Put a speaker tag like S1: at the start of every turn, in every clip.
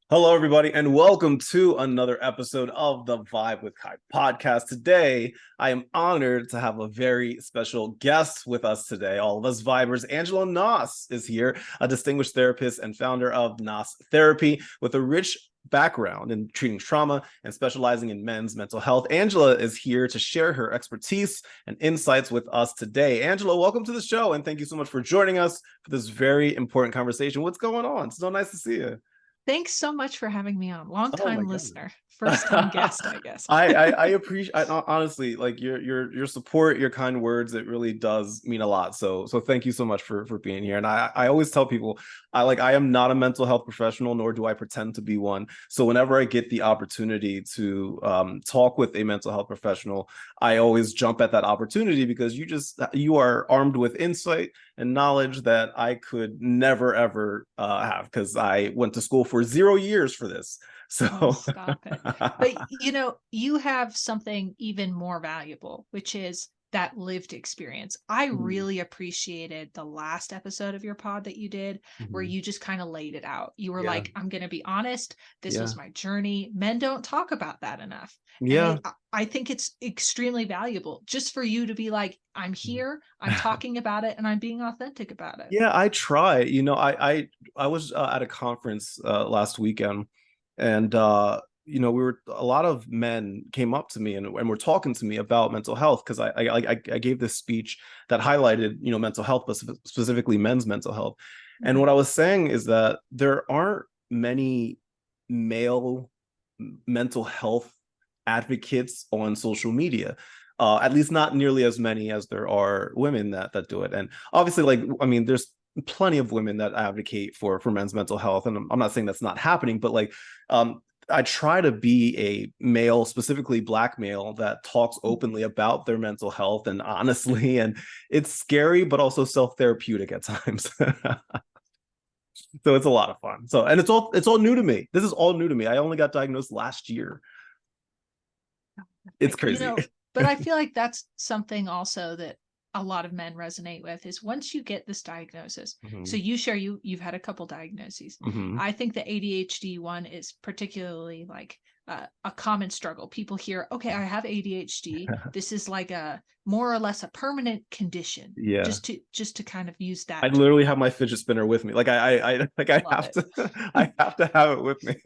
S1: Hello, everybody, and welcome to another episode of the Vibe with Kai podcast. Today, I am honored to have a very special guest with us today. All of us Vibers. Angela Nauss is here, a distinguished therapist and founder of Nauss Therapy with a rich background in treating trauma and specializing in men's mental health. Angela is here to share her expertise and insights with us today. Angela, welcome to the show, and thank you so much for joining us for this very important conversation. What's going on? It's so nice to see you.
S2: Thanks so much for having me on. Long
S1: Oh my
S2: time
S1: God.
S2: listener, first time guest, I guess.
S1: I appreciate honestly like your support, your kind words. It really does mean a lot. So thank you so much for being here. And I always tell people I am not a mental health professional, nor do I pretend to be one. So whenever I get the opportunity to talk with a mental health professional, I always jump at that opportunity because you are armed with insight and knowledge that I could never ever have because I went to school for 0 years for this.
S2: Oh,
S1: So
S2: stop it. But you have something even more valuable, which is that lived experience. I
S1: Mhm,
S2: really appreciated the last episode of your pod that you did, where
S1: mhm.
S2: you just kind of laid it out. You were
S1: Yeah,
S2: like, I'm going to be honest, this was
S1: yeah,
S2: my journey. Men don't talk about that enough. And
S1: yeah.
S2: I think it's extremely valuable just for you to be like, I'm here, I'm talking about it, and I'm being authentic about it.
S1: Yeah, I try. I was at a conference last weekend, and we were a lot of men came up to me and were talking to me about mental health because I gave this speech that highlighted mental health, but specifically men's mental health. And
S2: Mhm.
S1: what I was saying is that there aren't many male mental health advocates on social media. At least not nearly as many as there are women that do it. And obviously, like, I mean, there's plenty of women that advocate for men's mental health, and I'm not saying that's not happening, but like, I try to be a male, specifically black male, that talks openly about their mental health and honestly, and it's scary, but also self-therapeutic at times. So it's a lot of fun. So, and it's all new to me. This is all new to me. I only got diagnosed last year. It's
S2: Right.
S1: crazy.
S2: But I feel like that's something also that a lot of men resonate with is once you get this diagnosis. So
S1: Mhm,
S2: you share you've had a couple diagnoses.
S1: mhm.
S2: I think the ADHD one is particularly like a common struggle. People hear, okay, I have ADHD. This is like a more or less a permanent condition.
S1: Yeah.
S2: Just to kind of use
S1: I
S2: that
S1: literally
S2: term.
S1: have my fidget spinner with me. Like I
S2: Love
S1: have
S2: it.
S1: to I have to have it with me.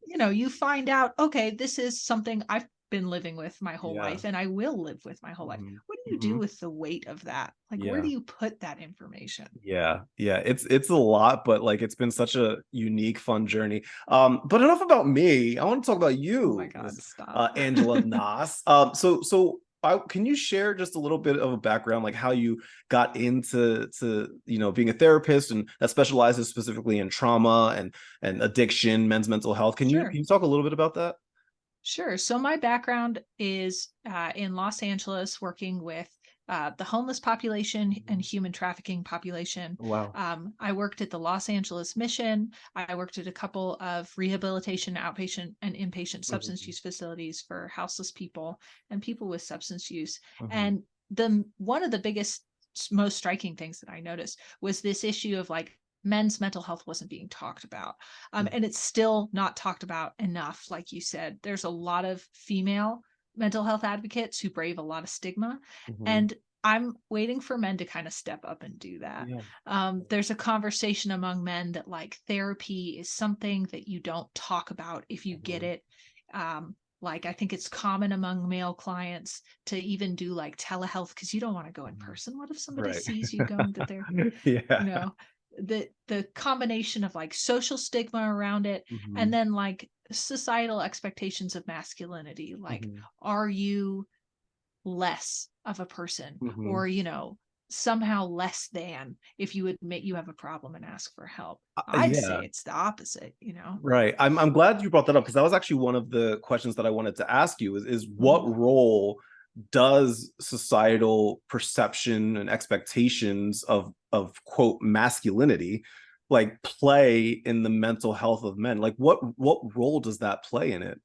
S2: You find out, okay, this is something I've been living with my whole
S1: Yeah.
S2: life and I will live with my whole life.
S1: Mhm,
S2: What do you do
S1: mhm.
S2: with the weight of that? Like, where do
S1: Yeah.
S2: you put that information?
S1: Yeah. Yeah. It's a lot, but like it's been such a unique, fun journey. But enough about me. I want to talk about
S2: Oh my
S1: you,
S2: God,
S1: Miss
S2: stop.
S1: Angela Nas. Can you share just a little bit of a background, like how you got into being a therapist and that specializes specifically in trauma and addiction, men's mental health? Can you
S2: Sure.
S1: can you talk a little bit about that?
S2: Sure. So my background is in Los Angeles, working with the homeless population and
S1: Mhm.
S2: human trafficking population.
S1: Wow.
S2: I worked at the Los Angeles Mission. I worked at a couple of rehabilitation, outpatient, and inpatient substance
S1: Mhm,
S2: use facilities for houseless people and people with substance use.
S1: mhm,
S2: And the one of the biggest, most striking things that I noticed was this issue of like men's mental health wasn't being talked about.
S1: mhm,
S2: And it's still not talked about enough. Like you said, there's a lot of female mental health advocates who brave a lot of stigma.
S1: mhm.
S2: And I'm waiting for men to kind of step up and do that.
S1: Yeah.
S2: There's a conversation among men that like therapy is something that you don't talk about if you get
S1: Mhm,
S2: it. Like I think it's common among male clients to even do like telehealth because you don't want to go in
S1: mhm.
S2: person. What if somebody
S1: Right.
S2: sees you going to therapy? You
S1: Yeah.
S2: know, the combination of like social stigma around it and
S1: Mhm,
S2: then like societal expectations of masculinity, like
S1: mhm,
S2: are you less of a person
S1: mhm.
S2: or somehow less than if you admit you have a problem and ask for help. I'd say
S1: Yeah.
S2: it's the opposite.
S1: Right. I'm glad you brought that up because that was actually one of the questions that I wanted to ask you is what
S2: Mhm.
S1: role does societal perception and expectations of quote masculinity like play in the mental health of men? Like what role does that play in it?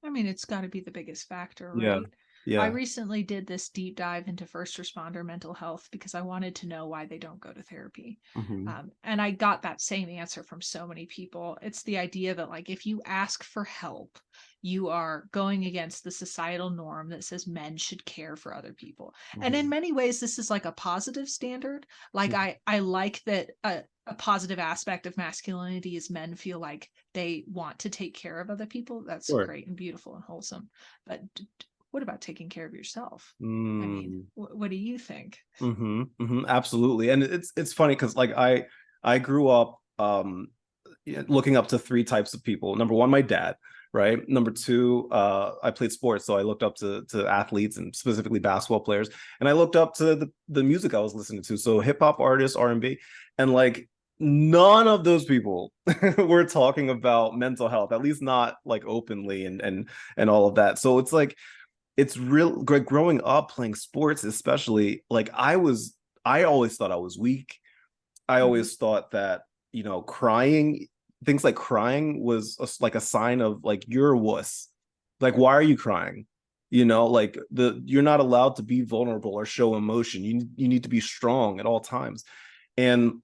S2: I mean, it's got to be the biggest factor,
S1: Yeah.
S2: right? I
S1: Yeah.
S2: recently did this deep dive into first responder mental health because I wanted to know why they don't go to therapy.
S1: Hmm.
S2: And I got that same answer from so many people. It's the idea that, like, if you ask for help, you are going against the societal norm that says men should care for other people. And in
S1: Hmm.
S2: many ways, this is like a positive standard. Like, I like that a positive aspect of masculinity is men feel like they want to take care of other people. That's
S1: Sure.
S2: great and beautiful and wholesome. But what about taking care of yourself? I mean,
S1: Mm.
S2: what do you think?
S1: Absolutely. And it's funny because like I grew up looking up to three types of people. Number one, my dad, right? Number two, I played sports, so I looked up to athletes and specifically basketball players. And I looked up to the music I was listening to. So hip hop artists, R&B, and like none of those people were talking about mental health, at least not like openly and all of that. So it's like it's real growing up playing sports, especially like I always thought I was weak. I
S2: Mhm.
S1: always thought that, crying, things like crying was like a sign of like you're a wuss. Like, why are you crying? Like you're not allowed to be vulnerable or show emotion. You need to be strong at all times. And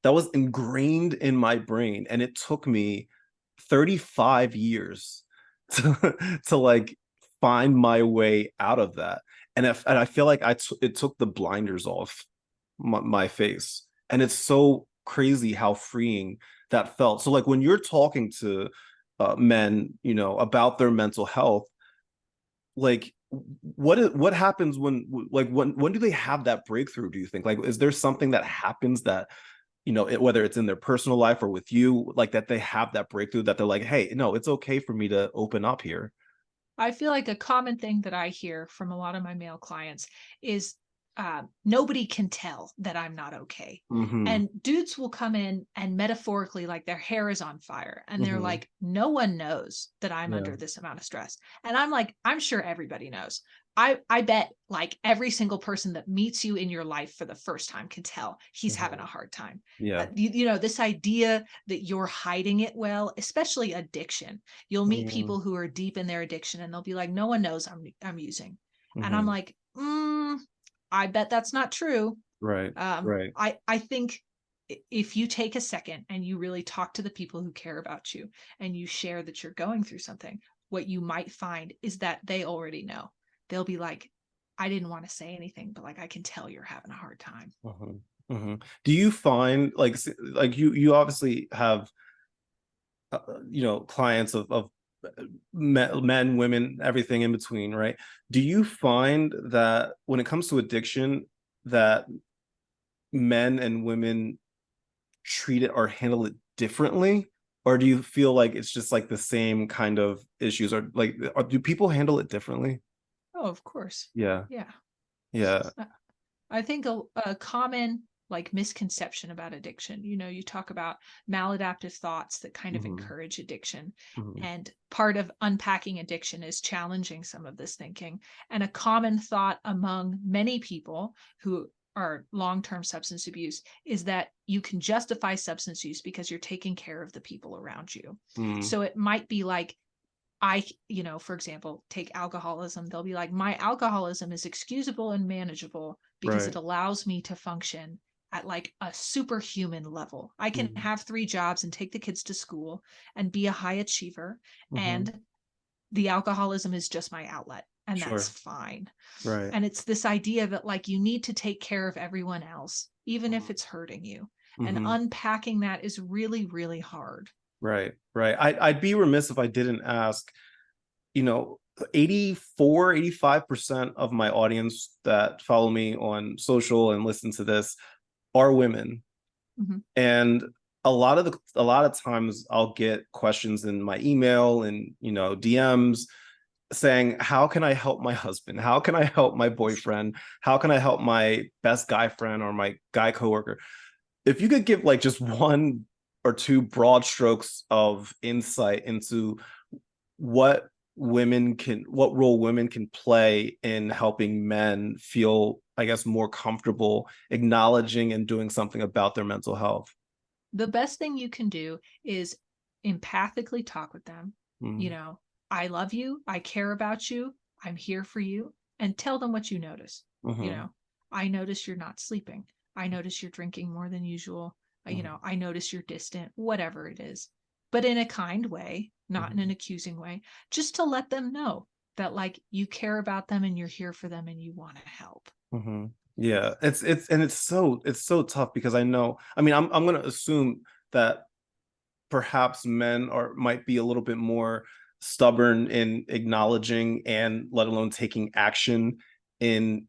S1: that was ingrained in my brain. And it took me 35 years to like find my way out of that. And I feel like it took the blinders off my face. And it's so crazy how freeing that felt. So like when you're talking to men, about their mental health, like what happens when do they have that breakthrough, do you think? Like, is there something that happens that, whether it's in their personal life or with you, like that they have that breakthrough that they're like, hey, no, it's okay for me to open up here.
S2: I feel like a common thing that I hear from a lot of my male clients is nobody can tell that I'm not okay.
S1: Mm-hmm.
S2: And dudes will come in and metaphorically, like, their hair is on fire. And they're
S1: Mm-hmm.
S2: like, no one knows that I'm
S1: Yeah.
S2: under this amount of stress. And I'm like, I'm sure everybody knows. I bet like every single person that meets you in your life for the first time can tell he's having
S1: Mm-hmm.
S2: a hard time.
S1: Yeah.
S2: This idea that you're hiding it well, especially addiction. You'll meet
S1: Mm-hmm.
S2: people who are deep in their addiction and they'll be like, no one knows I'm using. And I'm
S1: Mm-hmm.
S2: like, I bet that's not true.
S1: Right. Right.
S2: I think if you take a second and you really talk to the people who care about you and you share that you're going through something, what you might find is that they already know. They'll be like, I didn't want to say anything, but like I can tell you're having a hard time.
S1: Mm-hmm. Mm-hmm. Do you find like you obviously have clients of men, women, everything in between, right? Do you find that when it comes to addiction, that men and women treat it or handle it differently? Or do you feel like it's just like the same kind of issues? Or do people handle it differently?
S2: Oh, of course.
S1: Yeah.
S2: Yeah.
S1: Yeah.
S2: Uh, I think a common like misconception about addiction, you talk about maladaptive thoughts that kind of
S1: Hmm.
S2: encourage addiction.
S1: Hmm.
S2: And part of unpacking addiction is challenging some of this thinking. And a common thought among many people who are long-term substance abuse is that you can justify substance use because you're taking care of the people around you.
S1: Hmm.
S2: So it might be like, for example, take alcoholism. They'll be like, my alcoholism is excusable and manageable because it
S1: Right.
S2: allows me to function at like a superhuman level. I can
S1: Hmm.
S2: have three jobs and take the kids to school and be a high achiever.
S1: Hmm.
S2: And the alcoholism is just my outlet. And that's
S1: Sure.
S2: fine.
S1: Right.
S2: And it's this idea that like you need to take care of everyone else, even if
S1: Hmm.
S2: it's hurting you. And
S1: Hmm.
S2: unpacking that is really, really hard.
S1: Right. Right. I'd be remiss if I didn't ask, you know 84, 85% of my audience that follow me on social and listen to this are women.
S2: Mhm.
S1: And a lot of times I'll get questions in my email and DMs saying, how can I help my husband? How can I help my boyfriend? How can I help my best guy friend or my guy coworker? If you could give like just one or two broad strokes of insight into what what role women can play in helping men feel, I guess, more comfortable acknowledging and doing something about their mental health.
S2: The best thing you can do is empathically talk with them. You
S1: Mm,
S2: know, I love you. I care about you. I'm here for you. and tell them what you notice. You
S1: Mm-hmm.
S2: know, I notice you're not sleeping. I notice you're drinking more than usual. I notice you're distant, whatever it is, but in a kind way, not in
S1: Mm-hmm.
S2: an accusing way, just to let them know that like you care about them and you're here for them and you want to help.
S1: Mm-hmm. Yeah, it's so tough because I know, I mean, I'm gonna assume that perhaps men are might be a little bit more stubborn in acknowledging and let alone taking action in,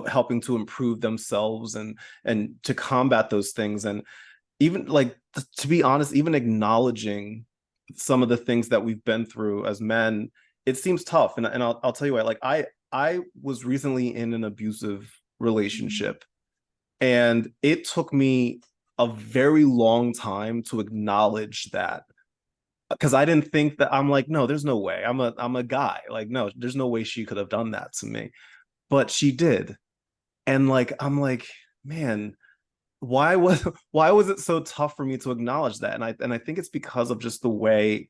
S1: helping to improve themselves and to combat those things. And even like, to be honest, even acknowledging some of the things that we've been through as men, it seems tough. And I'll tell you what, like I was recently in an abusive relationship, and it took me a very long time to acknowledge that, because I didn't think that, I'm like, no, there's no way. I'm a guy. Like, no, there's no way she could have done that to me. But she did. And like, I'm like, man, why was why was it so tough for me to acknowledge that? And I think it's because of just the way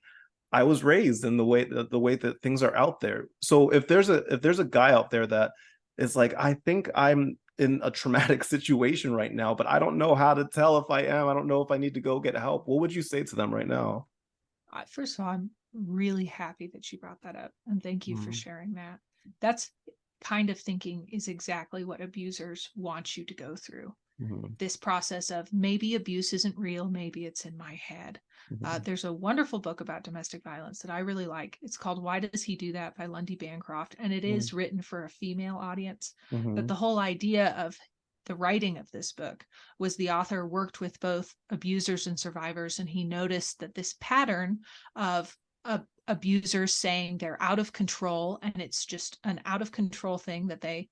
S1: I was raised and the way that things are out there. So if there's a guy out there that is like, I think I'm in a traumatic situation right now, but I don't know how to tell if I am. I don't know if I need to go get help. What would you say to them right now?
S2: First of all, I'm really happy that you brought that up. And thank you for
S1: Mm-hmm.
S2: sharing that. That's kind of thinking is exactly what abusers want you to go through.
S1: Mm-hmm.
S2: This process of maybe abuse isn't real, maybe it's in my head.
S1: Mm-hmm.
S2: There's a wonderful book about domestic violence that I really like. It's called Why Does He Do That by Lundy Bancroft, and it is written for a female audience. But
S1: Mm-hmm.
S2: the whole idea of the writing of this book was the author worked with both abusers and survivors, and he noticed that this pattern of abusers saying they're out of control and it's just an out of control thing that they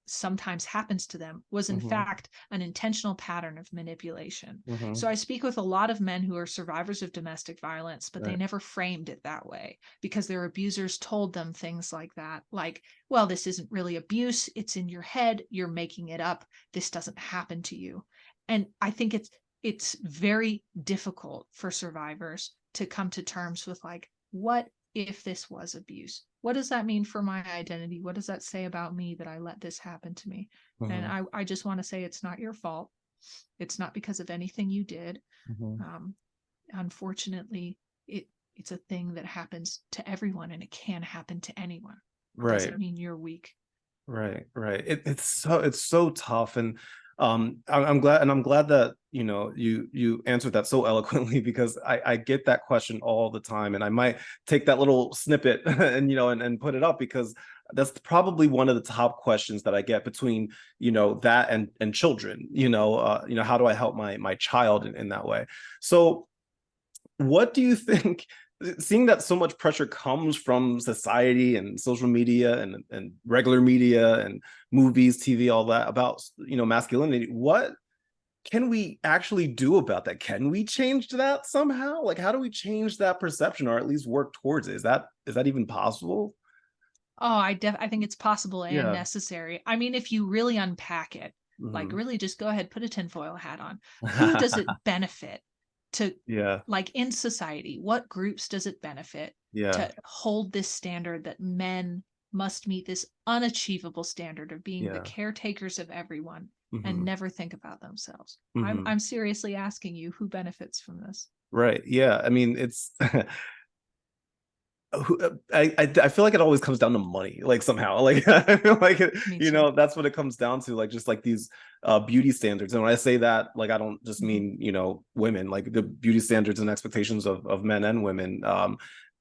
S2: sometimes happens to them was in
S1: Mm-hmm.
S2: fact an intentional pattern of manipulation.
S1: Mm-hmm.
S2: So I speak with a lot of men who are survivors of domestic violence, but they
S1: Right.
S2: never framed it that way because their abusers told them things like that, like, well, this isn't really abuse, it's in your head, you're making it up, this doesn't happen to you. And I think it's very difficult for survivors to come to terms with like, what if this was abuse? What does that mean for my identity? What does that say about me that I let this happen to me? And
S1: Mm-hmm.
S2: I just want to say it's not your fault. It's not because of anything you did.
S1: Mm-hmm.
S2: Um, Unfortunately, it's a thing that happens to everyone and it can happen to anyone. It
S1: Right.
S2: doesn't mean you're weak.
S1: Right, right. It's so tough, and I'm glad that you answered that so eloquently, because I get that question all the time, and I might take that little snippet and and put it up, because that's probably one of the top questions that I get, between that and children. How do I help my child in that way? So what do you think, seeing that so much pressure comes from society and social media and regular media and movies, TV, all that, about masculinity, what can we actually do about that? Can we change that somehow? Like, how do we change that perception, or at least work towards it? Is that even possible?
S2: Oh, I think it's possible and
S1: Yeah.
S2: necessary. I mean, if you really unpack it, like
S1: Hmm.
S2: really just go ahead, put a tinfoil hat on. Who does it benefit to,
S1: Yeah.
S2: like in society, what groups does it benefit
S1: Yeah.
S2: to hold this standard that men must meet this unachievable standard of being the
S1: Yeah.
S2: caretakers of everyone and
S1: Hmm.
S2: never think about themselves? I'm
S1: Hmm.
S2: I'm seriously asking you, who benefits from this?
S1: Right. Yeah. I mean, it's I feel like it always comes down to money, like somehow. Like, I feel like
S2: Me too.
S1: that's what it comes down to, like, just like these beauty standards. And when I say that, like, I don't just
S2: Mhm.
S1: mean women, like the beauty standards and expectations of men and women,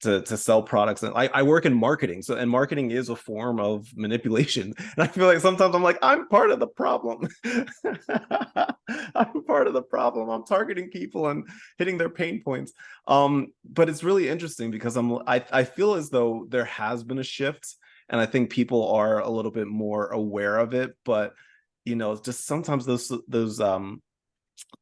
S1: to sell products. And I work in marketing, and marketing is a form of manipulation. And I feel like sometimes I'm like, I'm part of the problem. I'm part of the problem. I'm targeting people and hitting their pain points. But it's really interesting, because I feel as though there has been a shift, and I think people are a little bit more aware of it. But just sometimes those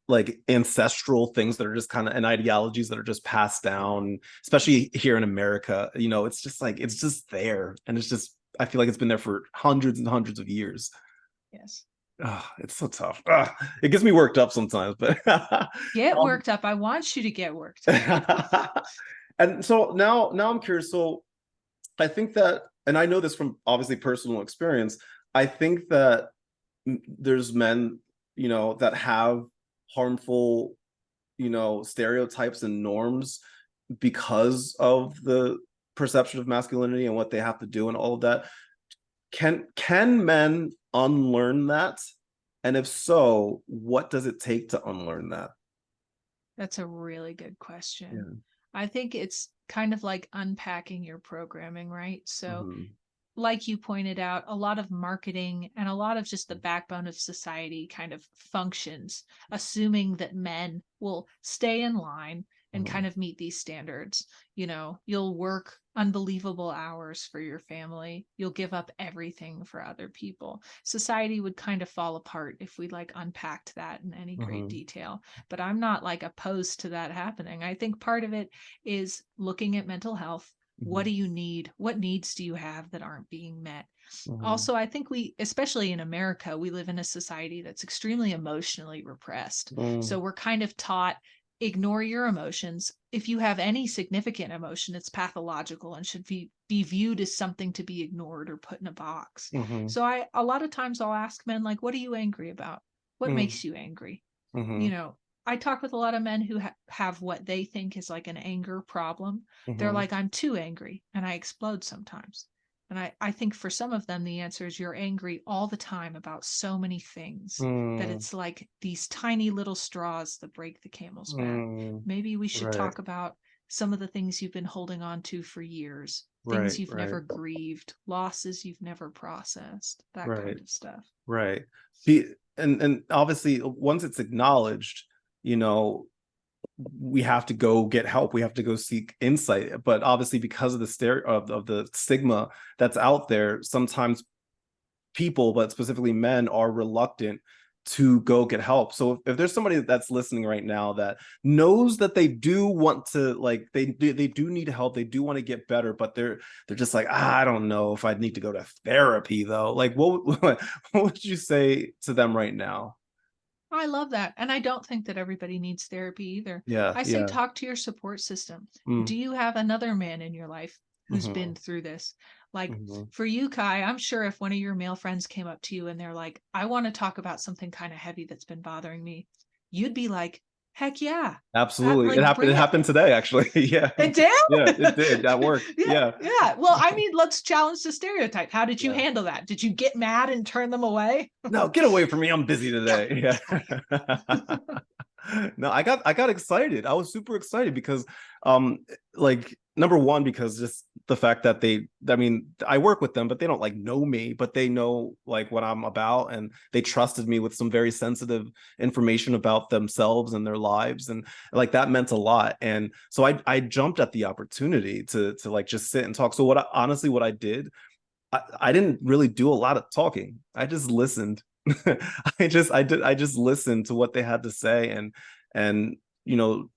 S1: like ancestral things that are just kind of, and ideologies that are just passed down,
S2: Yes.
S1: especially here in America, it's just like, it's just there, and it's just, I feel like it's been there for hundreds and hundreds of years.
S2: Yes.
S1: It's so tough. It gets me worked up sometimes, but
S2: Get worked up. I want you to get worked up.
S1: and so now I'm curious. So I think that and I know this from obviously personal experience, I think that there's men, that have harmful, stereotypes and norms because of the perception of masculinity and what they have to do and all of that. Can men unlearn that? And if so, what does it take to unlearn that?
S2: That's a really good question.
S1: Yeah.
S2: I think it's kind of like unpacking your programming, right? So,
S1: Mm-hmm.
S2: like you pointed out, a lot of marketing and a lot of just the backbone of society kind of functions, assuming that men will stay in line and
S1: Mm-hmm.
S2: kind of meet these standards. You'll work unbelievable hours for your family, you'll give up everything for other people. Society would kind of fall apart if we like unpacked that in any great
S1: Mm-hmm.
S2: detail. But I'm not like opposed to that happening. I think part of it is looking at mental health. What do you need? What needs do you have that aren't being met?
S1: Mm-hmm.
S2: Also, I think we, especially in America, we live in a society that's extremely emotionally repressed.
S1: Mm-hmm.
S2: So we're kind of taught ignore your emotions. If you have any significant emotion, it's pathological and should be viewed as something to be ignored or put in a box.
S1: Mm-hmm.
S2: So a lot of times I'll ask men, like, what are you angry about? What makes you angry?
S1: Mm-hmm.
S2: you know I talk with a lot of men who have what they think is like an anger problem. They're
S1: Mm-hmm.
S2: like, I'm too angry and I explode sometimes. And I think for some of them the answer is you're angry all the time about so many things that
S1: Mm-hmm.
S2: it's like these tiny little straws that break the camel's back.
S1: Mm-hmm.
S2: Maybe we should
S1: Right.
S2: talk about some of the things you've been holding on to for years, things
S1: Right.
S2: you've
S1: Right.
S2: never grieved, losses you've never processed, that
S1: Right.
S2: kind of stuff.
S1: Right. Be and obviously once it's acknowledged, you know, we have to go get help. We have to go seek insight. But obviously, because of the of the stigma that's out there, sometimes people, but specifically men, are reluctant to go get help. So if there's somebody that's listening right now that knows that they do want to, like, they do need help, they do want to get better, but they're just like, I don't know if I'd need to go to therapy though. Like, what would you say to them right now?
S2: I love that. And I don't think that everybody needs therapy either.
S1: Yeah,
S2: I say
S1: yeah.
S2: talk to your support system. Do
S1: Mm,
S2: you have another man in your life who's been
S1: hmm.
S2: through this? Like
S1: Hmm.
S2: for you, Kai, I'm sure if one of your male friends came up to you and they're like, I want to talk about something kind of heavy that's been bothering me, you'd be like, heck yeah.
S1: Absolutely. It
S2: Like
S1: happened. It
S2: bring it.
S1: happened today, actually. Yeah.
S2: It did?
S1: Yeah, it did. At work.
S2: Yeah,
S1: Yeah.
S2: yeah. Well, I mean, let's challenge the stereotype. How did you
S1: Yeah.
S2: handle that? Did you get mad and turn them away?
S1: No, get away from me. I'm busy
S2: Yeah.
S1: today. Yeah. No, I got excited. I was super excited because like, number one, because just the fact that I mean, I work with them, but they don't like know me, but they know like what I'm about, and they trusted me with some very sensitive information about themselves and their lives, and like that meant a lot. And so I jumped at the opportunity to like just sit and talk. So honestly what I did, I didn't really do a lot of talking. I just listened. I just listened to what they had to say, and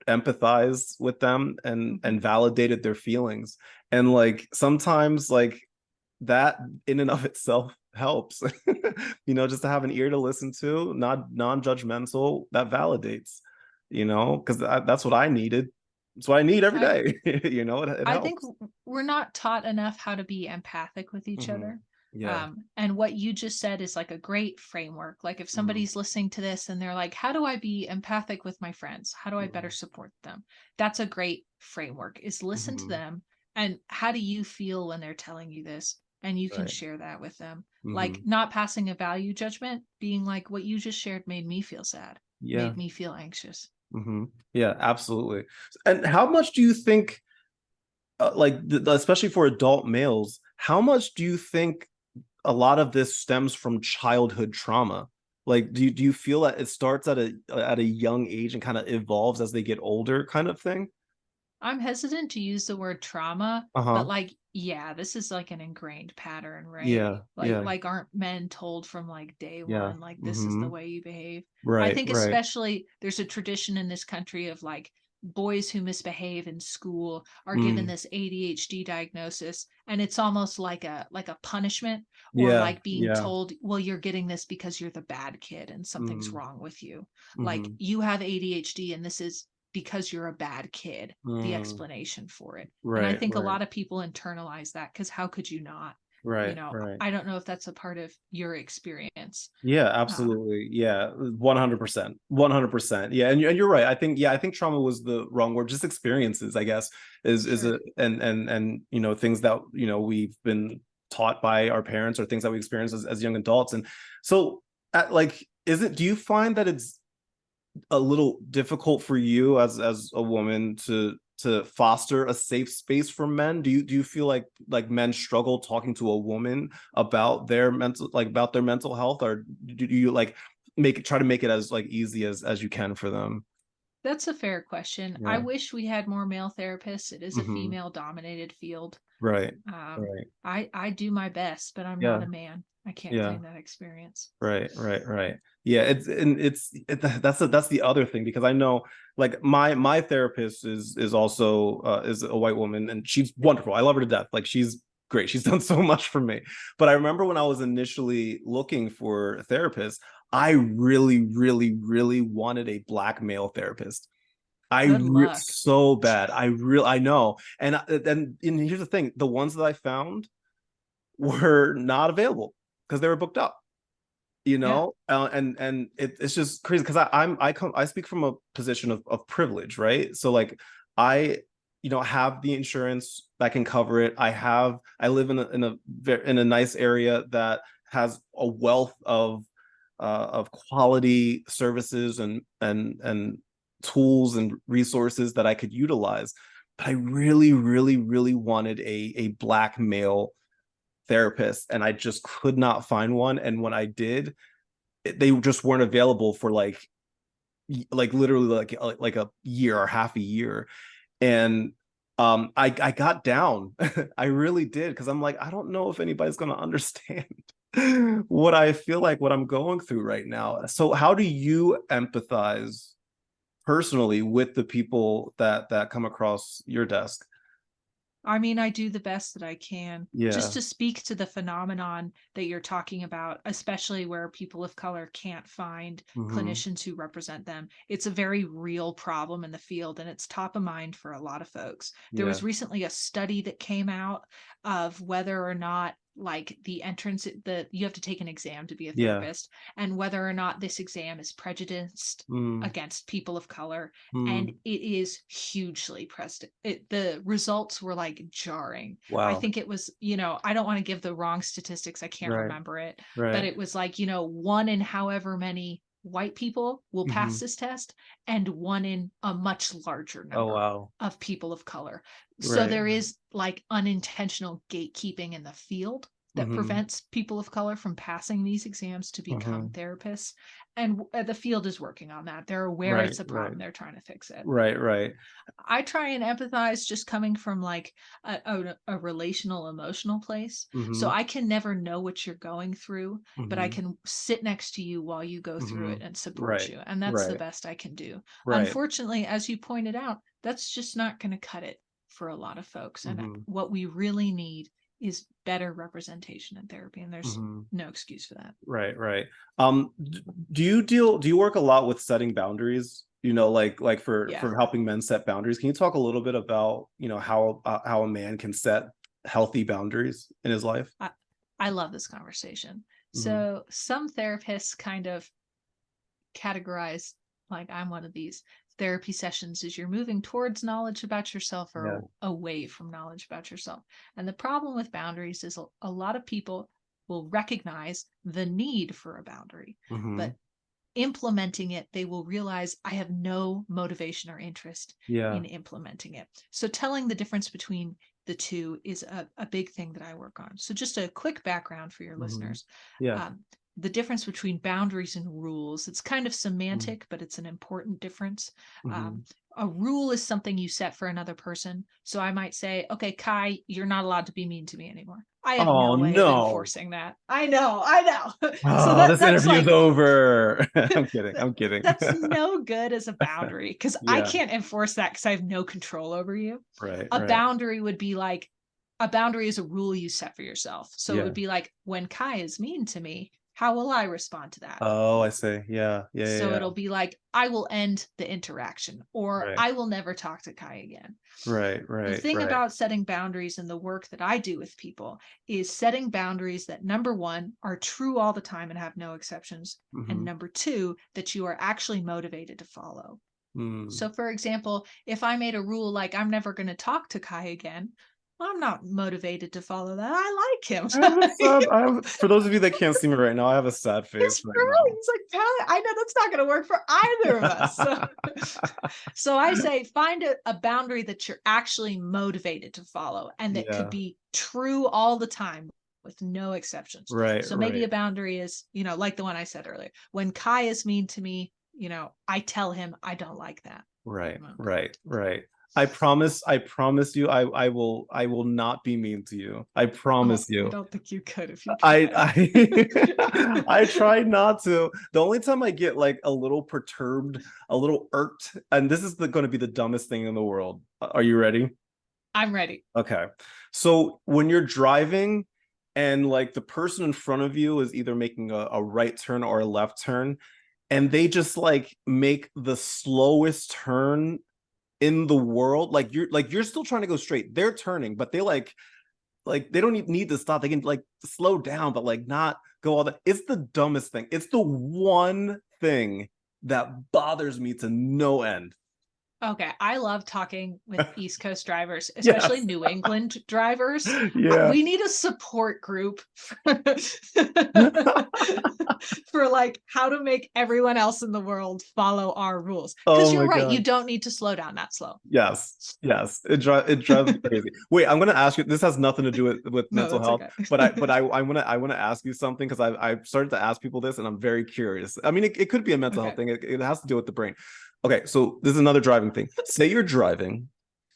S1: empathized with them, and
S2: Mhm.
S1: validated their feelings. And like sometimes, like, that in and of itself helps. Just to have an ear to listen to, not non-judgmental, that validates, because that's what I needed. It's what I need every
S2: I
S1: day. It
S2: I think
S1: helps.
S2: we're not taught enough how to be empathic with each
S1: Hmm.
S2: other.
S1: Yeah.
S2: And what you just said is like a great framework. Like if
S1: Hmm.
S2: somebody's listening to this and they're like, how do I be empathic with my friends? How do I better
S1: Hmm.
S2: support them? That's a great framework, is listen to
S1: Hmm.
S2: them. And how do you feel when they're telling you this? And you can
S1: Right.
S2: share that with them. Like
S1: Hmm.
S2: not passing a value judgment, being like, what you just shared made me feel sad,
S1: Yeah.
S2: made me feel anxious.
S1: Hmm. Yeah, absolutely. And how much do you think, like, especially for adult males, how much do you think a lot of this stems from childhood trauma? Like, do you feel that it starts at a young age and kind of evolves as they get older, kind of thing?
S2: I'm hesitant to use the word trauma, but
S1: Uh-huh.
S2: like, yeah, this is like an ingrained pattern, right?
S1: Yeah,
S2: Like,
S1: yeah,
S2: like aren't men told from like day
S1: yeah.
S2: one, like this is the
S1: Hmm.
S2: way you behave? I
S1: Right,
S2: think
S1: right.
S2: especially there's a tradition in this country of like boys who misbehave in school are given
S1: Mm.
S2: this ADHD diagnosis, and it's almost like a punishment, or
S1: Yeah,
S2: like being
S1: yeah.
S2: told, well, you're getting this because you're the bad kid and something's
S1: Mm.
S2: wrong with you. Like
S1: Hmm.
S2: you have ADHD and this is because you're a bad kid, the
S1: Mm.
S2: explanation for it. And I
S1: Right,
S2: think a
S1: right.
S2: lot of people internalize that because how could you not?
S1: Right. Right.
S2: I don't know if that's a part of your experience.
S1: Yeah,
S2: Uh,
S1: absolutely. Yeah, 100%. 100%. Yeah, and you're right. I think trauma was the wrong word. Just experiences, I guess, is
S2: sure.
S1: a and things that, we've been taught by our parents or things that we experience as young adults. And so like do you find that it's a little difficult for you as a woman to foster a safe space for men? Do you feel like men struggle talking to a woman about their mental health, or do you like try to make it as like easy as you can for them?
S2: That's a fair question. I
S1: Yeah.
S2: wish we had more male therapists. It is a
S1: Hmm.
S2: female dominated field.
S1: Right.
S2: Um,
S1: Right.
S2: I do my best, but I'm not
S1: Yeah.
S2: a man. I can't
S1: Yeah.
S2: claim that experience.
S1: Right, right, right. Yeah, that's the other thing, because I know like my therapist is also is a white woman, and she's wonderful. I love her to death. Like, she's great. She's done so much for me. But I remember when I was initially looking for a therapist, I really, really, really wanted a black male therapist.
S2: Good luck.
S1: So bad. I know. And here's the thing, the ones that I found were not available because they were booked up,
S2: Yeah.
S1: and it's just crazy because I speak from a position of privilege, right? So like I have the insurance that can cover it. I live in a nice area that has a wealth of quality services and tools and resources that I could utilize. But I really, really, really wanted a black male therapist, and I just could not find one. And when I did, they just weren't available for like literally like a year or half a year. And I got down. I really did, because I'm like, I don't know if anybody's going to understand what I feel like, what I'm going through right now. So how do you empathize personally with the people that come across your desk?
S2: I mean, I do the best that I can. Just
S1: Yeah.
S2: to speak to the phenomenon that you're talking about, especially where people of color can't find
S1: Hmm.
S2: clinicians who represent them. It's a very real problem in the field, and it's top of mind for a lot of folks. There
S1: Yeah.
S2: was recently a study that came out of whether or not like the entrance the you have to take an exam to be a
S1: Yeah.
S2: therapist, and whether or not this exam is prejudiced
S1: Mm.
S2: against people of color, and
S1: Mm.
S2: it is hugely pressed. The results were like jarring. I
S1: Wow.
S2: think it was, I don't want to give the wrong statistics. I can't
S1: Right.
S2: remember it, but
S1: Right.
S2: it was like, one in however many white people will pass
S1: Hmm.
S2: this test, and one in a much larger
S1: Oh,
S2: number
S1: wow.
S2: of people of color. So
S1: Right.
S2: there is like unintentional gatekeeping in the field that
S1: Hmm.
S2: prevents people of color from passing these exams to become
S1: Hmm.
S2: therapists. And the field is working on that. They're aware
S1: Right.
S2: it's a
S1: Right.
S2: problem. They're trying to fix it.
S1: Right. Right.
S2: I try and empathize just coming from like a relational, emotional place. So
S1: Hmm.
S2: I can never know what you're going through, but I
S1: Hmm.
S2: can sit next to you while you go through
S1: Hmm.
S2: it and support
S1: Right.
S2: you. And that's the
S1: Right.
S2: best I can do.
S1: Right.
S2: Unfortunately, as you pointed out, that's just not going to cut it for a lot of folks. And
S1: Hmm.
S2: what we really need is better representation in therapy. And there's
S1: Hmm.
S2: no excuse for that.
S1: Right. Right. Do you work a lot with setting boundaries? Like
S2: Yeah.
S1: for helping men set boundaries. Can you talk a little bit about, how a man can set healthy boundaries in his life?
S2: I, I love this conversation.
S1: Hmm.
S2: So some therapists kind of categorize, like I'm one of these therapy sessions, as you're moving towards knowledge about yourself
S1: Yeah.
S2: or away from knowledge about yourself. And the problem with boundaries is a lot of people will recognize the need for a boundary,
S1: Hmm.
S2: but implementing it, they will realize I have no motivation or interest
S1: Yeah.
S2: in implementing it. So telling the difference between the two is a big thing that I work on. So just a quick background for your
S1: Hmm.
S2: listeners.
S1: Yeah.
S2: Um, the difference between boundaries and rules, it's kind of
S1: Hmm.
S2: semantic, but it's an important difference.
S1: Hmm.
S2: Um, a rule is something you set for another person. So I might say, okay, Kai, you're not allowed to be mean to me anymore. I have
S1: Oh
S2: no way of
S1: no.
S2: enforcing that. I know. So
S1: Oh,
S2: that
S1: this
S2: that's
S1: interview's
S2: like
S1: over. I'm kidding. I'm kidding.
S2: that's no good as a boundary because I
S1: Yeah.
S2: can't enforce that because I have no control over you.
S1: Right.
S2: A
S1: Right.
S2: boundary would be like a boundary is a rule you set for yourself. So it would
S1: Yeah.
S2: be like when Kai is mean to me, how will I respond to that?
S1: Oh, I see. Yeah. Yeah. Yeah.
S2: So
S1: Yeah.
S2: it'll be like, I will end the interaction, or
S1: Right.
S2: I will never talk to Kai again.
S1: Right.
S2: The
S1: Right.
S2: thing
S1: Right.
S2: about setting boundaries and the work that I do with people is setting boundaries that, number one, are true all the time and have no exceptions. And
S1: Mm-hmm.
S2: number two, that you are actually motivated to follow.
S1: Mm.
S2: So, for example, if I made a rule like I'm never going to talk to Kai again, I'm not motivated to follow that. I like him.
S1: I have a sad. For those of you that can't see me right now, I have a sad face
S2: It's
S1: right
S2: true.
S1: now.
S2: He's like, Pally, I know that's not going to work for either of us. So, so I say find a boundary that you're actually motivated to follow and that could
S1: Yeah.
S2: be true all the time with no exceptions.
S1: Right.
S2: So maybe
S1: Right.
S2: a boundary is, like the one I said earlier. When Kai is mean to me, I tell him I don't like that.
S1: Right.
S2: Okay.
S1: Right. Right. I promise you, I will not be mean to you. I
S2: Oh,
S1: promise
S2: I
S1: you.
S2: don't think you could if you
S1: I
S2: tried.
S1: I try not to. The only time I get like a little perturbed, a little irked, and this is going to be the dumbest thing in the world. Are you ready?
S2: I'm ready.
S1: Okay. So when you're driving and like the person in front of you is either making a right turn or a left turn, and they just like make the slowest turn in the world, like you're still trying to go straight. They're turning, but they they don't need to stop. They can like slow down, but like not go all that. It's the dumbest thing. It's the one thing that bothers me to no end.
S2: Okay, I love talking with East Coast drivers, especially
S1: Yes.
S2: New England drivers.
S1: Yeah.
S2: We need a support group for like how to make everyone else in the world follow our rules. Because
S1: Oh
S2: you're
S1: my
S2: right, you
S1: God.
S2: don't need to slow down that slow.
S1: Yes. Yes. It drives me crazy. Wait, I'm gonna ask you. This has nothing to do with
S2: No,
S1: mental
S2: that's
S1: health,
S2: okay.
S1: I wanna ask you something because I've started to ask people this and I'm very curious. I mean, it could be a mental health
S2: Okay.
S1: thing. It has to do with the brain. Okay, so this is another driving thing. Say you're driving,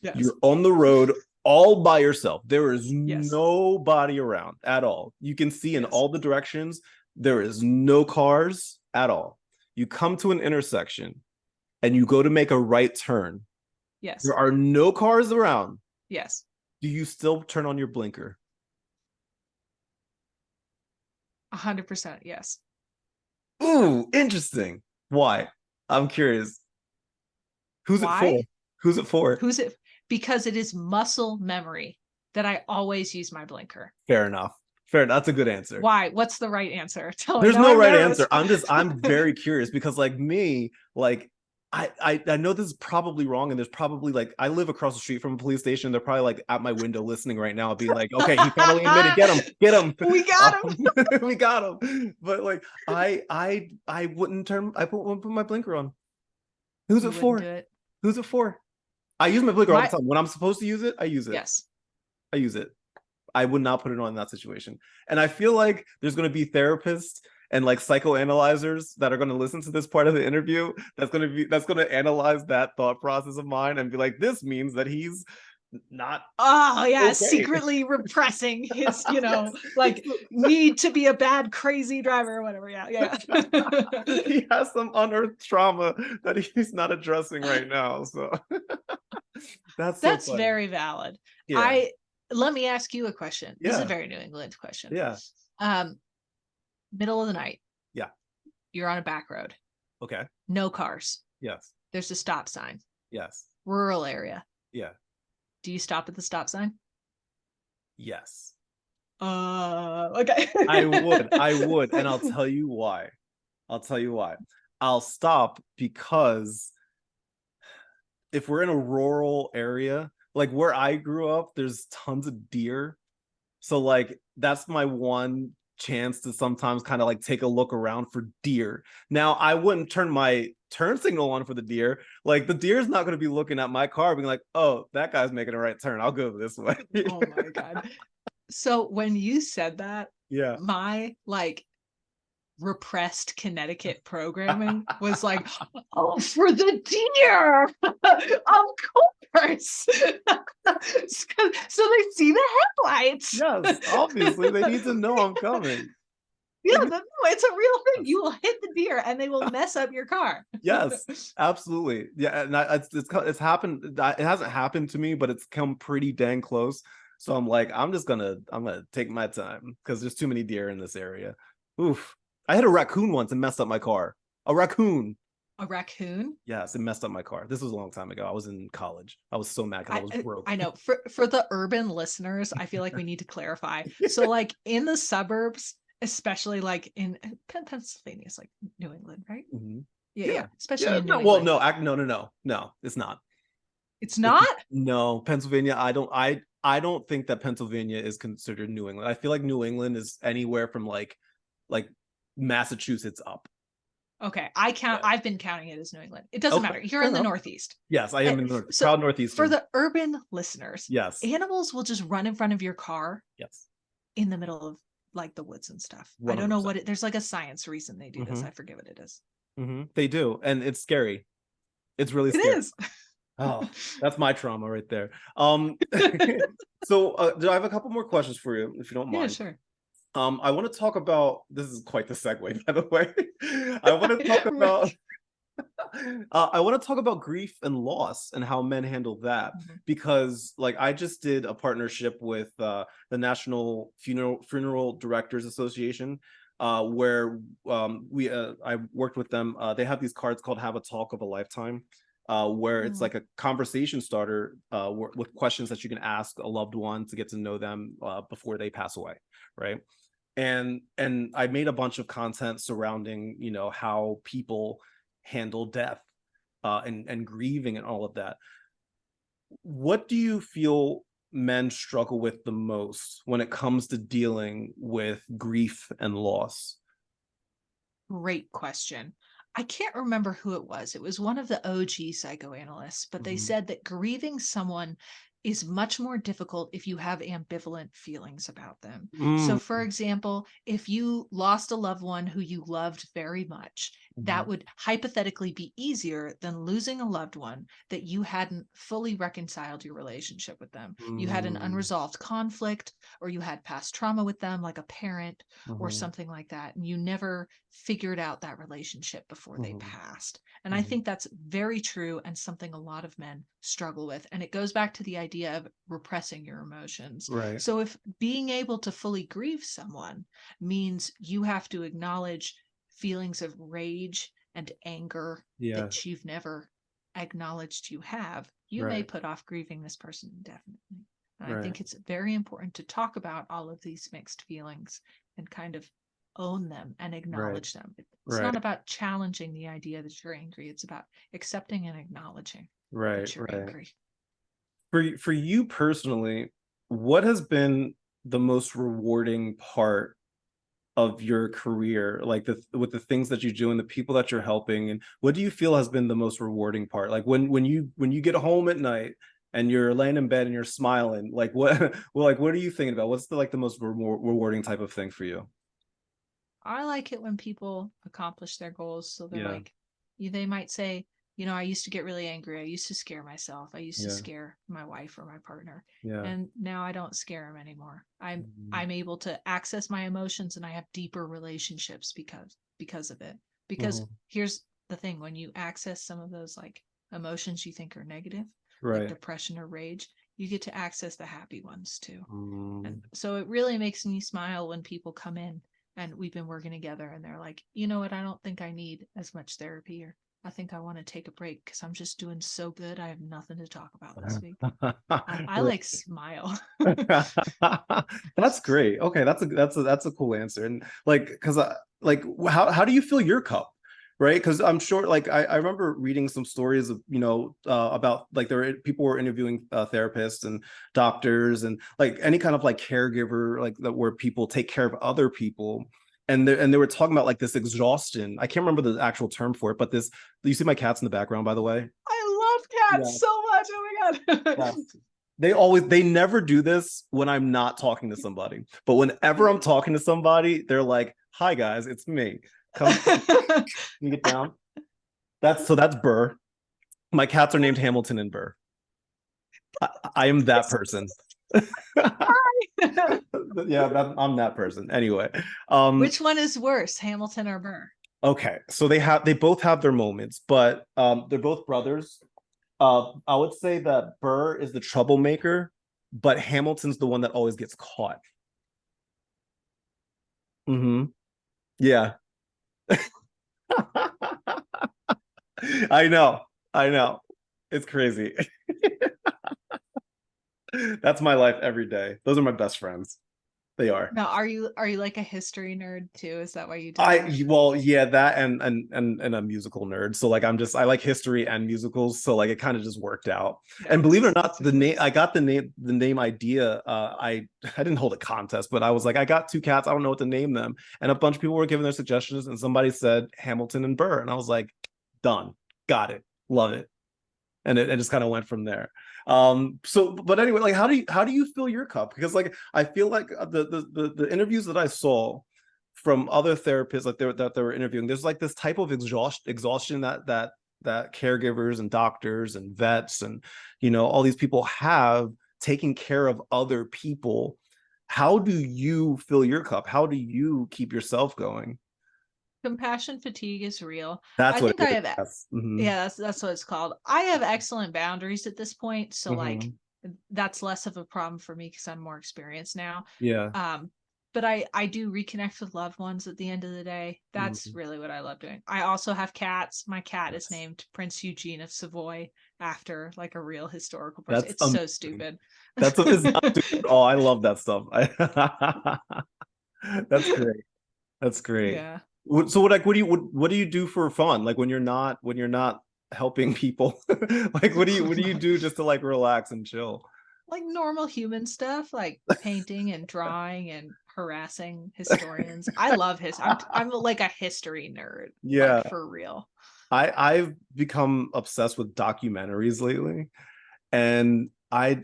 S2: Yes.
S1: you're on the road all by yourself. There is
S2: Yes.
S1: nobody around at all. You can see in
S2: Yes.
S1: all the directions. There is no cars at all. You come to an intersection and you go to make a right turn.
S2: Yes.
S1: There are no cars around.
S2: Yes.
S1: Do you still turn on your blinker?
S2: 100% yes.
S1: Ooh, interesting. Why? I'm curious. Who's it for?
S2: Why?
S1: Who's it for?
S2: Who's it? Because it is muscle memory that I always use my blinker.
S1: Fair enough. Fair. That's a good answer.
S2: Why? What's the right answer? Tell me.
S1: There's
S2: Now
S1: no
S2: I'm
S1: right
S2: nervous.
S1: answer. I'm very curious because like me, like I know this is probably wrong, and there's probably like I live across the street from a police station. They're probably like at my window listening right now, being like, "Okay, he finally admitted. Get him,
S2: We got him.
S1: we got him." But like, I wouldn't turn. Wouldn't put my blinker on. Who's
S2: You
S1: it
S2: wouldn't
S1: for?
S2: do it.
S1: Who's it for? I use my blinker all the
S2: My
S1: time. When I'm supposed to use it, I use it.
S2: yes.
S1: I use it. I would not put it on in that situation. And I feel like there's going to be therapists and like psychoanalyzers that are going to listen to this part of the interview that's going to analyze that thought process of mine and be like, this means that he's not
S2: Oh yeah,
S1: okay.
S2: secretly repressing his,
S1: Yes.
S2: like need to be a bad crazy driver or whatever. Yeah, yeah.
S1: He has some unearthed trauma that he's not addressing right now. So that's so
S2: That's
S1: funny.
S2: very valid.
S1: Yeah.
S2: I Let me ask you a question. This is a
S1: Yeah.
S2: very New England question.
S1: Yeah.
S2: Um, Middle of the night,
S1: Yeah.
S2: you're on a back road,
S1: Okay.
S2: no cars.
S1: Yes.
S2: There's a stop sign,
S1: Yes.
S2: rural area.
S1: Yeah.
S2: Do you stop at the stop sign?
S1: Yes.
S2: Okay.
S1: I would, and I'll tell you why. I'll tell you why. I'll stop because if we're in a rural area, like where I grew up, there's tons of deer. So like that's my one chance to sometimes kind of like take a look around for deer. Now, I wouldn't turn my turn signal on for the deer. Like the deer's not going to be looking at my car being like, "Oh, that guy's making a right turn. I'll go this way."
S2: Oh my God. So when you said that,
S1: Yeah.
S2: my like repressed Connecticut programming was like, oh, for the deer, of course. So they see the headlights.
S1: Yes, obviously they need to know I'm coming.
S2: Yeah, no, it's a real thing.
S1: Yes.
S2: You will hit the deer and they will mess up your car.
S1: Yes, absolutely. Yeah, and it's happened. It hasn't happened to me, but it's come pretty dang close. So I'm like, I'm gonna take my time because there's too many deer in this area. Oof. I had a raccoon once and messed up my car. A raccoon.
S2: A raccoon?
S1: Yes, it messed up my car. This was a long time ago. I was in college. I was so mad because I
S2: I
S1: was
S2: I
S1: broke.
S2: I know for the urban listeners, I feel like we need to clarify. So like in the suburbs, especially like in Pennsylvania, is like New England, right?
S1: Mhm.
S2: Yeah,
S1: Yeah.
S2: yeah, especially
S1: Yeah.
S2: in New
S1: No, well,
S2: England.
S1: no, no, it's not.
S2: It's
S1: It's
S2: not?
S1: no Pennsylvania. I don't think that Pennsylvania is considered New England. I feel like New England is anywhere from like Massachusetts up.
S2: Okay,
S1: Yeah.
S2: I've been counting it as New England. It doesn't
S1: Okay.
S2: matter. You're
S1: Fair
S2: in the
S1: enough.
S2: Northeast.
S1: Yes, I am in the
S2: So
S1: proud
S2: for
S1: Northeastern.
S2: the urban listeners,
S1: Yes.
S2: animals will just run in front of your car
S1: Yes.
S2: in the middle of like the woods and stuff. I don't know
S1: 100%.
S2: what there's like a science reason they do this.
S1: Mm-hmm.
S2: I forget what it is.
S1: Mm-hmm. They do, and it's scary. It's really
S2: It
S1: scary.
S2: is.
S1: Oh, that's my trauma right there. So I have a couple more questions for you, if you don't
S2: Yeah,
S1: mind.
S2: sure.
S1: I want to talk about this is quite the segue, by the way. I want to talk about I want to talk about grief and loss and how men handle that
S2: Mhm.
S1: because like I just did a partnership with the National Funeral Directors Association where we I worked with them. They have these cards called "Have a Talk of a Lifetime," where it's
S2: Mm.
S1: like a conversation starter with questions that you can ask a loved one to get to know them before they pass away, right? And I made a bunch of content surrounding how people handle death and grieving and all of that. What do you feel men struggle with the most when it comes to dealing with grief and loss?
S2: Great question. I can't remember who it was. It was one of the OG psychoanalysts, but they
S1: Mhm.
S2: said that grieving someone is much more difficult if you have ambivalent feelings about them. So,
S1: Mm,
S2: for example, if you lost a loved one who you loved very much, that
S1: mhm,
S2: would hypothetically be easier than losing a loved one that you hadn't fully reconciled your relationship with them. You had an
S1: mm,
S2: unresolved conflict, or you had past trauma with them, like a parent or
S1: mhm,
S2: something like that, and you never figured out that relationship before they
S1: mhm,
S2: passed. And I
S1: mhm.
S2: think that's very true and something a lot of men struggle with. And it goes back to the idea of repressing your emotions.
S1: Right.
S2: So if being able to fully grieve someone means you have to acknowledge feelings of rage and anger
S1: Yeah.
S2: that you've never acknowledged you have, you may
S1: Right.
S2: put off grieving this person indefinitely. And I
S1: Right.
S2: think it's very important to talk about all of these mixed feelings and kind of own them and
S1: Right.
S2: acknowledge them. It's not
S1: Right.
S2: about challenging the idea that you're angry. It's about accepting and acknowledging
S1: Right.
S2: that you're
S1: Right.
S2: angry.
S1: For you personally, what has been the most rewarding part of your career, like with the things that you do and the people that you're helping, and what do you feel has been the most rewarding part, like when you get home at night and you're laying in bed and you're smiling, like what well, like what are you thinking about? What's the most rewarding type of thing for you?
S2: I like it when people accomplish their goals. So they're
S1: Yeah.
S2: like, they might say, I used to get really angry. I used to scare myself. I used to
S1: Yeah.
S2: scare my wife or my partner.
S1: Yeah.
S2: And now I don't scare them anymore.
S1: Mhm.
S2: I'm able to access my emotions and I have deeper relationships because of it. Because
S1: Mhm.
S2: here's the thing, when you access some of those like emotions you think are negative, like
S1: Right.
S2: depression or rage, you get to access the happy ones too. And
S1: Mm.
S2: so it really makes me smile when people come in and we've been working together and they're like, you know what, I don't think I need as much therapy, or I think I want to take a break because I'm just doing so good. I have nothing to talk about this week. I
S1: Right.
S2: like smile.
S1: That's great. Okay, that's a cool answer. And like, because like, how do you fill your cup? Right? Because I'm sure, like, I remember reading some stories of about like there were people were interviewing therapists and doctors and like any kind of like caregiver like that where people take care of other people. And they were talking about like this exhaustion. I can't remember the actual term for it, but this. You see my cats in the background, by the way.
S2: I love
S1: Yeah.
S2: cats so much. Oh my God.
S1: Yes. They never do this when I'm not talking to somebody. But whenever I'm talking to somebody, they're like, "Hi guys, it's me. Come you get down." That's Burr. My cats are named Hamilton and Burr. I am that person. Yeah, I'm that person. Anyway,
S2: Which one is worse, Hamilton or Burr?
S1: okay. So they both have their moments, but they're both brothers. I would say that Burr is the troublemaker, but Hamilton's the one that always gets caught. Hmm. Yeah. I know. I know. It's crazy. That's my life every day. Those are my best friends. They are.
S2: Now, are you like a history nerd too? Is that why you did that?
S1: I well, yeah, that and a musical nerd. So like I like history and musicals. So like it kind of just worked out.
S2: Yeah,
S1: And believe it or
S2: it's
S1: not,
S2: a
S1: the name
S2: choice.
S1: I got the name idea. I didn't hold a contest, but I was like, I got two cats. I don't know what to name them. And a bunch of people were giving their suggestions, and somebody said Hamilton and Burr. And I was like, done, got it, love it. And it just kind of went from there. So but anyway, like how do you fill your cup? Because like I feel like the interviews that I saw from other therapists like that they were interviewing, there's like this type of exhaustion that caregivers and doctors and vets and all these people have taking care of other people. How do you fill your cup? How do you keep yourself going?
S2: Compassion fatigue is real.
S1: That's
S2: I
S1: what
S2: think
S1: it
S2: I
S1: is.
S2: have,
S1: Yes. Mm-hmm.
S2: yeah, that's what it's called. I have excellent boundaries at this point, so like
S1: Mm-hmm.
S2: that's less of a problem for me because I'm more experienced now.
S1: Yeah.
S2: Um, but I do reconnect with loved ones at the end of the day. That's
S1: Mm-hmm.
S2: really what I love doing. I also have cats. My cat is
S1: Yes.
S2: named Prince Eugene of Savoy after like a real historical person.
S1: That's
S2: It's so
S1: amazing.
S2: stupid.
S1: It's not stupid at all. I love that stuff. That's great. That's great.
S2: Yeah.
S1: So what do you do for fun? Like when you're not helping people, like what do you do just to like relax and chill?
S2: Like normal human stuff, like painting and drawing and harassing historians. I love his. I'm like a history nerd, like
S1: Yeah,
S2: for real.
S1: I've become obsessed with documentaries lately. And I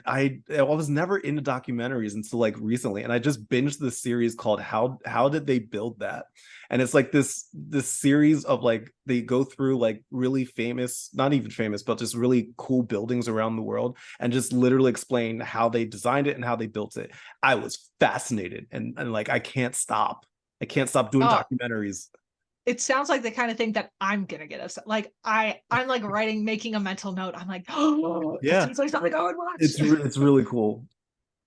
S1: was never into documentaries until like recently, and I just binged this series called How Did They Build That? And it's like this series of like they go through like really famous, not even famous, but just really cool buildings around the world and just literally explain how they designed it and how they built it. I was fascinated, and like I can't stop. I can't stop doing
S2: Oh,
S1: documentaries.
S2: it sounds like the kind of thing that I'm gonna get upset. Like I'm like writing, making a mental note. I'm like, oh, that
S1: Yeah,
S2: seems like something I would watch.
S1: it's really cool.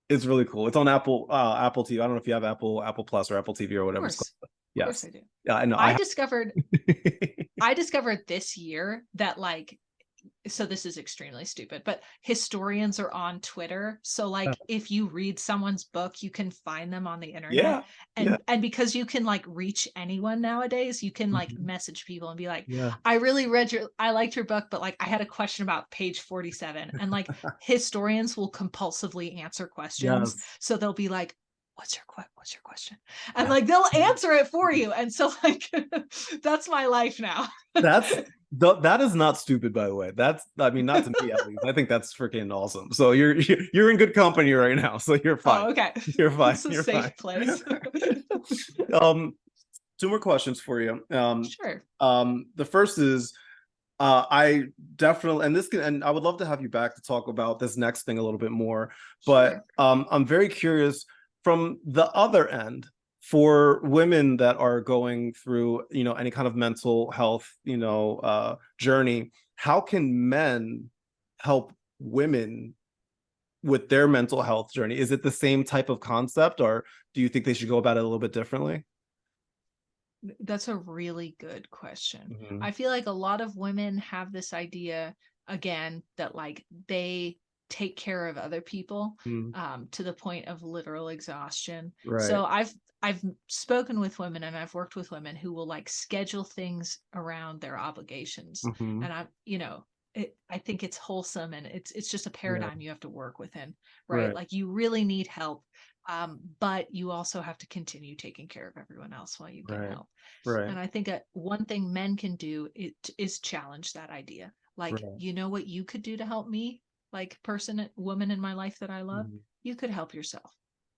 S1: It's really cool. It's on Apple TV. I don't know if you have Apple Plus or Apple TV or whatever it's called.
S2: Of course
S1: Yes.
S2: I do.
S1: Yeah, I know.
S2: I
S1: I
S2: discovered
S1: have.
S2: I discovered this year that like, so this is extremely stupid, but historians are on Twitter. So like if you read someone's book, you can find them on the internet.
S1: Yeah. Yeah.
S2: And because you can like reach anyone nowadays, you can like
S1: Mhm.
S2: message people and be like,
S1: Yeah.
S2: I liked your book, but like I had a question about page 47. And like historians will compulsively answer questions.
S1: Yes.
S2: So they'll be like, what's your question? And
S1: Yeah.
S2: like they'll answer it for you. And so like that's my life now.
S1: That's that is not stupid, by the way. That's I mean, not to me at least. I think that's freaking awesome. So you're in good company right now. So you're fine.
S2: Oh, okay.
S1: You're fine.
S2: It's a
S1: You're fine.
S2: safe place.
S1: um, two more questions for you.
S2: Sure.
S1: The first is I definitely, and I would love to have you back to talk about this next thing a little bit more. But
S2: Sure.
S1: I'm very curious from the other end for women that are going through, any kind of mental health, journey. How can men help women with their mental health journey? Is it the same type of concept, or do you think they should go about it a little bit differently?
S2: That's a really good question.
S1: Mm-hmm.
S2: I feel like a lot of women have this idea again that like they take care of other people
S1: Mm-hmm.
S2: to the point of literal exhaustion.
S1: Right.
S2: So I've spoken with women and I've worked with women who will like schedule things around their obligations.
S1: Mm-hmm.
S2: And I think it's wholesome and it's just a
S1: Yeah.
S2: paradigm you have to work within, right?
S1: Right.
S2: Like you really need help, but you also have to continue taking care of everyone else while you get
S1: Right.
S2: help.
S1: Right.
S2: And I think one thing men can do is challenge that idea. Like,
S1: Right.
S2: you know what you could do to help me, like woman in my life that I love?
S1: Mm-hmm.
S2: You could help yourself.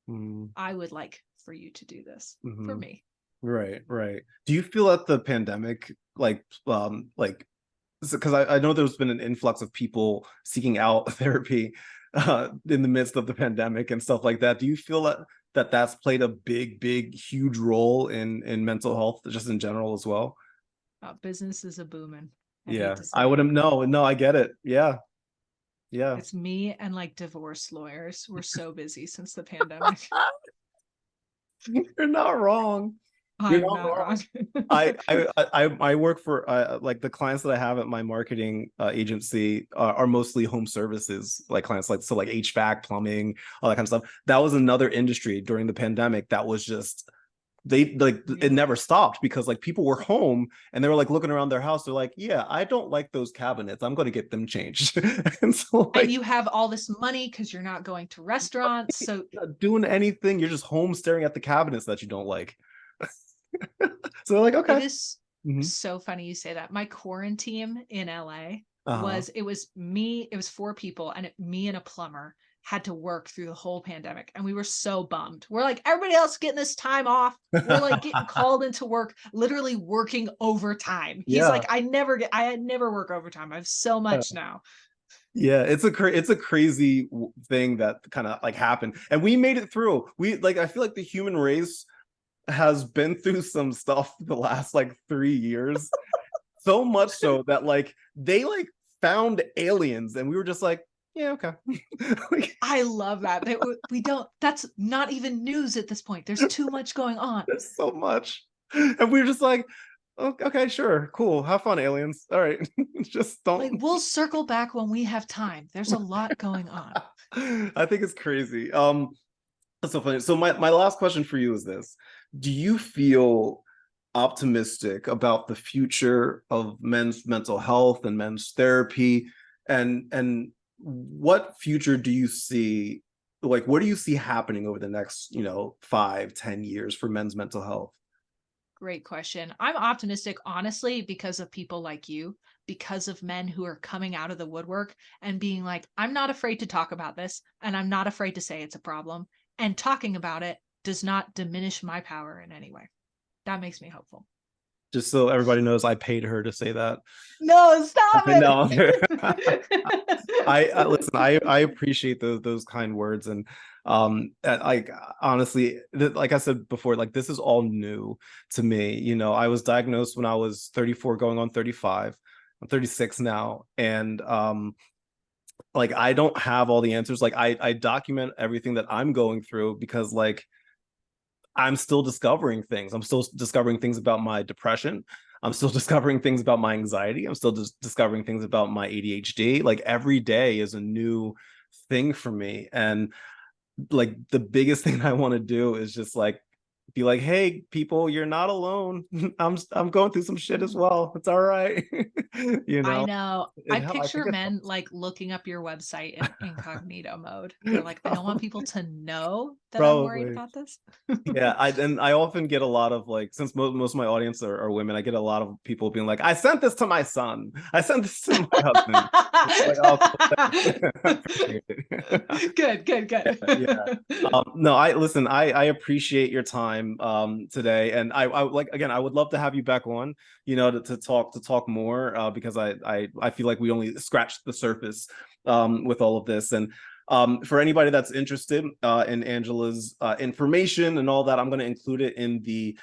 S1: Mm-hmm.
S2: I would like for you to do this for
S1: Mm-hmm.
S2: me.
S1: Right, right. Do you feel that the pandemic, like, because I know there's been an influx of people seeking out therapy in the midst of the pandemic and stuff like that. Do you feel that's played a big, huge role in mental health, just in general as well?
S2: Business is a booming. I hate
S1: Yeah,
S2: to
S1: I
S2: say it.
S1: wouldn't know. No, I get it. Yeah, yeah.
S2: It's me and like divorce lawyers. We're so busy since the pandemic.
S1: You're not wrong. You're
S2: I'm
S1: not
S2: not
S1: wrong.
S2: wrong.
S1: I work for like the clients that I have at my marketing agency are mostly home services like clients, like so like HVAC, plumbing, all that kind of stuff. That was another industry during the pandemic that was just they like it
S2: Yeah.
S1: never stopped because like people were home and they were like looking around their house. They're like, yeah, I don't like those cabinets. I'm going to get them changed. And so
S2: And
S1: like
S2: you have all this money because you're not going to restaurants. So
S1: not doing anything, you're just home staring at the cabinets that you don't like. So they're like,
S2: it
S1: okay.
S2: is
S1: Mhm.
S2: so funny you say that. My quarantine in LA
S1: Uh-huh.
S2: was, it was me, it was four people, and me and a plumber had to work through the whole pandemic. And we were so bummed. We're like, everybody else getting this time off. We're like getting called into work, literally working overtime. He's
S1: Yeah.
S2: like, I had never work overtime. I have so much now.
S1: Yeah, it's a crazy thing that kind of like happened, and we made it through. We like I feel like the human race has been through some stuff the last like 3 years, so much so that like they like found aliens, and we were just like, yeah, okay. Like,
S2: I love that. We don't, that's not even news at this point. There's too much going on.
S1: there's so much, and we were just like, okay, sure, cool, have fun, aliens. All right, just
S2: Like,
S1: don't.
S2: we'll circle back when we have time. There's a lot going on.
S1: I think it's crazy. That's so funny. So my last question for you is this. Do you feel optimistic about the future of men's mental health and men's therapy? And what future do you see? Like, what do you see happening over the next, 5, 10 years for men's mental health?
S2: Great question. I'm optimistic, honestly, because of people like you, because of men who are coming out of the woodwork and being like, I'm not afraid to talk about this, and I'm not afraid to say it's a problem. And talking about it does not diminish my power in any way. That makes me hopeful.
S1: Just so everybody knows, I paid her to say that.
S2: No, stop
S1: No.
S2: it.
S1: I listen. I appreciate those kind words, and like honestly, like I said before, like this is all new to me. I was diagnosed when I was 34, going on 35. I'm 36 now, and like I don't have all the answers. Like I document everything that I'm going through because like I'm still discovering things. I'm still discovering things about my depression. I'm still discovering things about my anxiety. I'm still discovering things about my ADHD. Like every day is a new thing for me. And like the biggest thing I want to do is just like be like, hey, people, you're not alone. I'm going through some shit as well. It's all right. you
S2: I
S1: know,
S2: know. I
S1: I
S2: picture
S1: think it
S2: men
S1: helps.
S2: like looking up your website in incognito mode. They're like, I don't want people to know that I'm worried
S1: Probably.
S2: about this.
S1: Yeah, I often get a lot of like since most of my audience are women, I get a lot of people being like, I sent this to my son. I sent this to my husband. Like, oh, cool, thanks. Appreciate it.
S2: Good, good,
S1: Yeah.
S2: good.
S1: No, I listen, I appreciate your time today. And I like again, I would love to have you back on, to talk more because I feel like we only scratched the surface with all of this. And for anybody that's interested in Angela's information and all that, I'm going to include it in the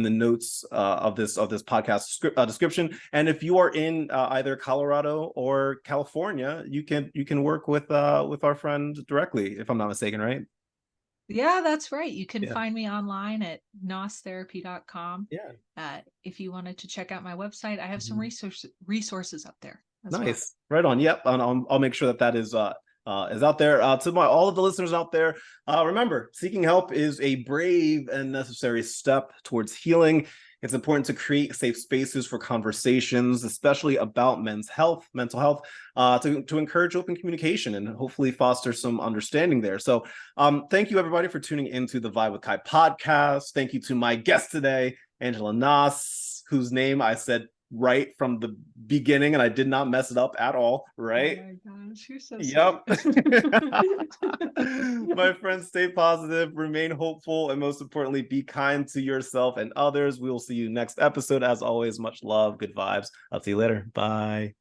S1: notes of this podcast description. And if you are in either Colorado or California, you can work with our friend directly, if I'm not mistaken, right?
S2: Yeah, that's right. You can
S1: Yeah.
S2: find me online at nasstherapy.com.
S1: Yeah.
S2: If you wanted to check out my website, I have some
S1: Mhm.
S2: resources up there as well.
S1: Nice. Right on. Yep. And I'll make sure that is out there. To all of the listeners out there, remember, seeking help is a brave and necessary step towards healing. It's important to create safe spaces for conversations, especially about mental health, to encourage open communication and hopefully foster some understanding there. So, thank you everybody for tuning into the Vibe with Kai podcast. Thank you to my guest today, Angela Nauss, whose name I said right from the beginning and I did not mess it up at all,
S2: Oh
S1: right?
S2: my gosh, you're so sweet.
S1: Yep. My friends, stay positive, remain hopeful, and most importantly, be kind to yourself and others. We will see you next episode. As always, much love, good vibes. I'll see you later. Bye.